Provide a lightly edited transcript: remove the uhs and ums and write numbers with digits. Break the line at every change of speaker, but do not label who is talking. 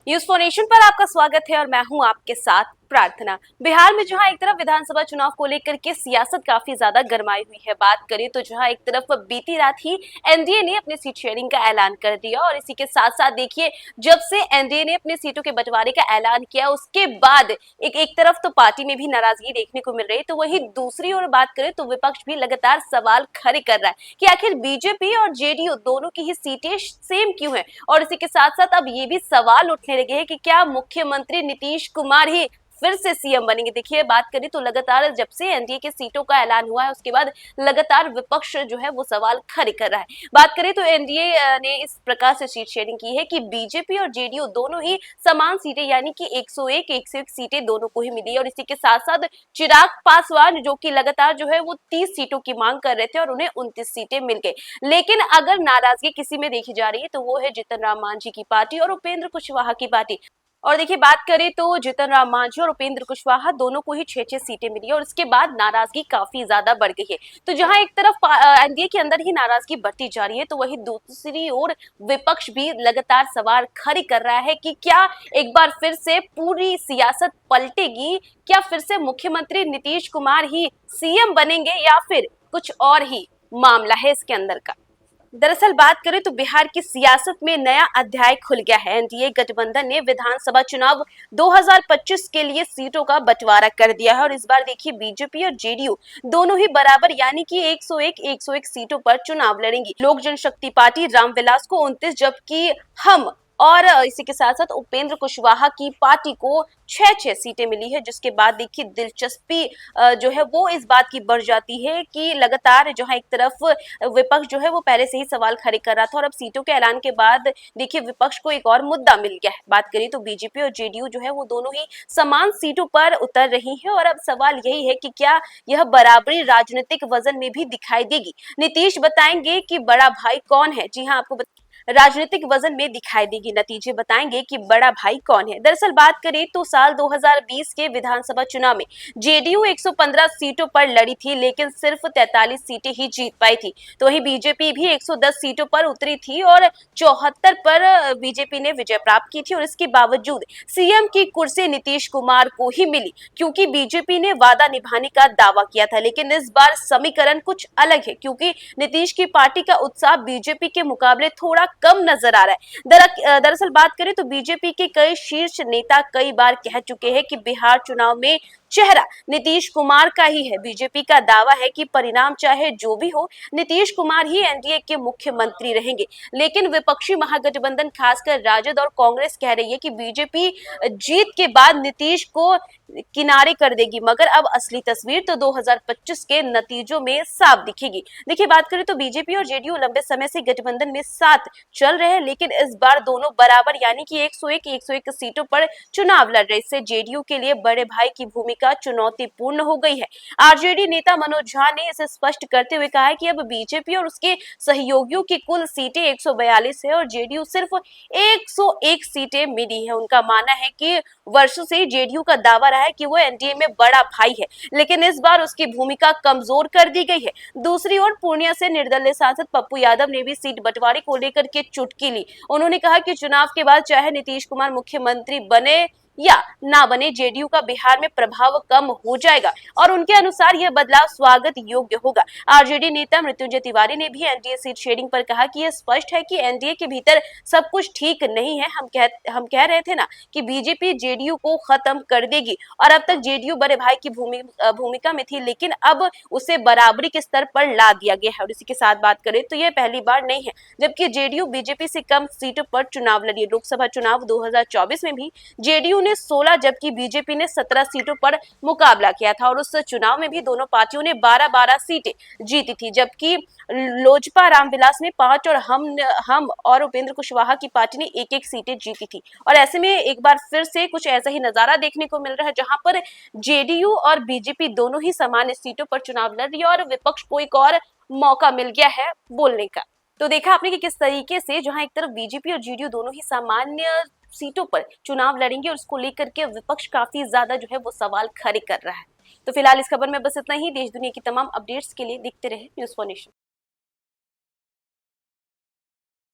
News for nation पर आपका स्वागत है और मैं हूं आपके साथ प्रार्थना। बिहार में जहां एक तरफ विधानसभा चुनाव को लेकर के सियासत काफी ज्यादा गरमाई हुई है, बात करें तो जहां एक तरफ बीती रात ही एनडीए ने अपनी सीट शेयरिंग का ऐलान कर दिया और इसी के साथ साथ देखिए, जब से एनडीए ने अपनी सीटों के बंटवारे का ऐलान किया उसके बाद एक तरफ तो पार्टी में भी नाराजगी देखने को मिल रही है, तो वही दूसरी ओर बात करें तो विपक्ष भी लगातार सवाल खड़े कर रहा है कि आखिर बीजेपी और जेडीयू दोनों की ही सीटें सेम क्यों है। और इसी के साथ साथ अब ये भी सवाल उठने लगे हैं कि क्या मुख्यमंत्री नीतीश कुमार ही फिर से सीएम बनेंगे। देखिए, बात करें तो लगातार जब से एनडीए के सीटों का ऐलान हुआ है उसके बाद लगातार विपक्ष जो है वो सवाल खड़े कर रहा है। बात करें तो एनडीए ने इस प्रकार से सीट शेयरिंग की है कि बीजेपी और जेडीयू दोनों ही समान सीटें यानी कि 101 सीटें दोनों को ही मिली। और इसी के साथ साथ चिराग पासवान जो कि लगातार जो है वो 30 सीटों की मांग कर रहे थे और उन्हें 29 सीटें मिल गई। लेकिन अगर नाराजगी किसी में देखी जा रही है तो वो है जीतन राम मांझी की पार्टी और उपेंद्र कुशवाहा की पार्टी। और देखिए, बात करें तो जीतन राम मांझी और उपेंद्र कुशवाहा दोनों को ही 6-6 सीटें मिली और उसके बाद नाराजगी काफी ज्यादा बढ़ गई है। तो जहां एक तरफ एनडीए के अंदर ही नाराजगी बढ़ती जा रही है तो वही दूसरी ओर विपक्ष भी लगातार सवाल खड़े कर रहा है कि क्या एक बार फिर से पूरी सियासत पलटेगी, क्या फिर से मुख्यमंत्री नीतीश कुमार ही सीएम बनेंगे या फिर कुछ और ही मामला है इसके अंदर का। दरअसल बात करें तो बिहार की सियासत में नया अध्याय खुल गया है। एनडीए गठबंधन ने विधानसभा चुनाव 2025 के लिए सीटों का बंटवारा कर दिया है और इस बार देखिए, बीजेपी और जेडीयू दोनों ही बराबर यानी कि 101 सीटों पर चुनाव लड़ेंगी। लोक जनशक्ति पार्टी रामविलास को 29 जबकि हम और इसी के साथ साथ उपेंद्र कुशवाहा की पार्टी को 6-6 सीटें मिली है। जिसके बाद देखिए, दिलचस्पी जो है वो इस बात की बढ़ जाती है कि लगातार जो है एक तरफ विपक्ष जो है वो पहले से ही सवाल खड़े कर रहा था और अब सीटों के ऐलान के बाद देखिए विपक्ष को एक और मुद्दा मिल गया है। बात करें तो बीजेपी और जेडीयू जो है वो दोनों ही समान सीटों पर उतर रही है और अब सवाल यही है कि क्या यह बराबरी राजनीतिक वजन में भी दिखाई देगी। नीतीश बताएंगे कि बड़ा भाई कौन है। जी हाँ, आपको राजनीतिक वजन में दिखाई देगी। नतीजे बताएंगे कि बड़ा भाई कौन है। दरअसल बात करें तो साल 2020 के विधानसभा चुनाव में जेडीयू 115 सीटों पर लड़ी थी लेकिन सिर्फ 43 सीटें ही जीत पाई थी। तो वहीं बीजेपी भी 110 सीटों पर उतरी थी और 74 पर बीजेपी ने विजय प्राप्त की थी और इसके बावजूद सीएम की कुर्सी नीतीश कुमार को ही मिली क्योंकि बीजेपी ने वादा निभाने का दावा किया था। लेकिन इस बार समीकरण कुछ अलग है क्योंकि नीतीश की पार्टी का उत्साह बीजेपी के मुकाबले थोड़ा कम नजर आ रहा है। दरअसल बात करें तो बीजेपी के कई शीर्ष नेता कई बार कह चुके हैं कि बिहार चुनाव में चेहरा नीतीश कुमार का ही है। बीजेपी का दावा है कि परिणाम चाहे जो भी हो, नीतीश कुमार ही एनडीए के मुख्यमंत्री रहेंगे। लेकिन विपक्षी महागठबंधन खासकर राजद और कांग्रेस कह रही है कि बीजेपी जीत के बाद नीतीश को किनारे कर देगी, मगर अब असली तस्वीर तो 2025 के नतीजों में साफ दिखेगी। देखिए, बात करें तो बीजेपी और जेडीयू लंबे समय से गठबंधन में साथ चल रहे हैं लेकिन इस बार दोनों बराबर यानी कि 101 सीटों पर चुनाव लड़ रहे। इससे जेडीयू के लिए बड़े भाई की भूमिका चुनौतीपूर्ण हो गई है। आरजेडी नेता मनोज झा ने इसे स्पष्ट करते हुए कहा है कि अब बीजेपी और उसके सहयोगियों की कुल सीटें 142 है और जेडीयू सिर्फ 101 सीटें मिली है। उनका मानना है कि वर्षों से जेडीयू का दावा रहा है कि वो एनडीए में बड़ा भाई है लेकिन इस बार उसकी भूमिका कमजोर कर दी गई है। दूसरी ओर पूर्णिया से निर्दलीय सांसद पप्पू यादव ने भी सीट बंटवारे को लेकर के चुटकी ली। उन्होंने कहा कि चुनाव के बाद चाहे नीतीश कुमार मुख्यमंत्री बने या ना बने, जेडीयू का बिहार में प्रभाव कम हो जाएगा और उनके अनुसार यह बदलाव स्वागत योग्य होगा। आरजेडी नेता मृत्युंजय तिवारी ने भी एनडीए सीट शेयरिंग पर कहा कि यह स्पष्ट है कि एनडीए के भीतर सब कुछ ठीक नहीं है। हम कह रहे थे ना कि बीजेपी जेडीयू को खत्म कर देगी और अब तक जेडीयू बड़े भाई की भूमिका में थी लेकिन अब उसे बराबरी के स्तर पर ला दिया गया है। और इसी के साथ बात करें तो यह पहली बार नहीं है जबकि जेडीयू बीजेपी से कम सीटों पर चुनाव लड़ी। लोकसभा चुनाव 2024 में भी जेडीयू ने 16 जबकि बीजेपी ने 17 सीटों पर मुकाबला किया था और उस चुनाव में भी दोनों पार्टियों ने 12-12 सीटें जीती थी जबकि लोजपा रामविलास ने 5 और हम और उपेंद्र कुशवाहा की पार्टी ने 1-1 सीटें जीती थी। और ऐसे में एक बार फिर से कुछ ऐसा ही नजारा देखने को मिल रहा है जहां पर जेडीयू और बीजेपी दोनों ही समान सीटों पर चुनाव लड़ रही है और विपक्ष को एक और मौका मिल गया है बोलने का। तो देखा आपने कि किस तरीके से जहां एक तरफ बीजेपी और जेडीयू दोनों ही सामान्य सीटों पर चुनाव लड़ेंगे और उसको लेकर के विपक्ष काफी ज्यादा जो है वो सवाल खड़े कर रहा है। तो फिलहाल इस खबर में बस इतना ही। देश दुनिया की तमाम अपडेट्स के लिए देखते रहे न्यूज़ फॉर नेशन।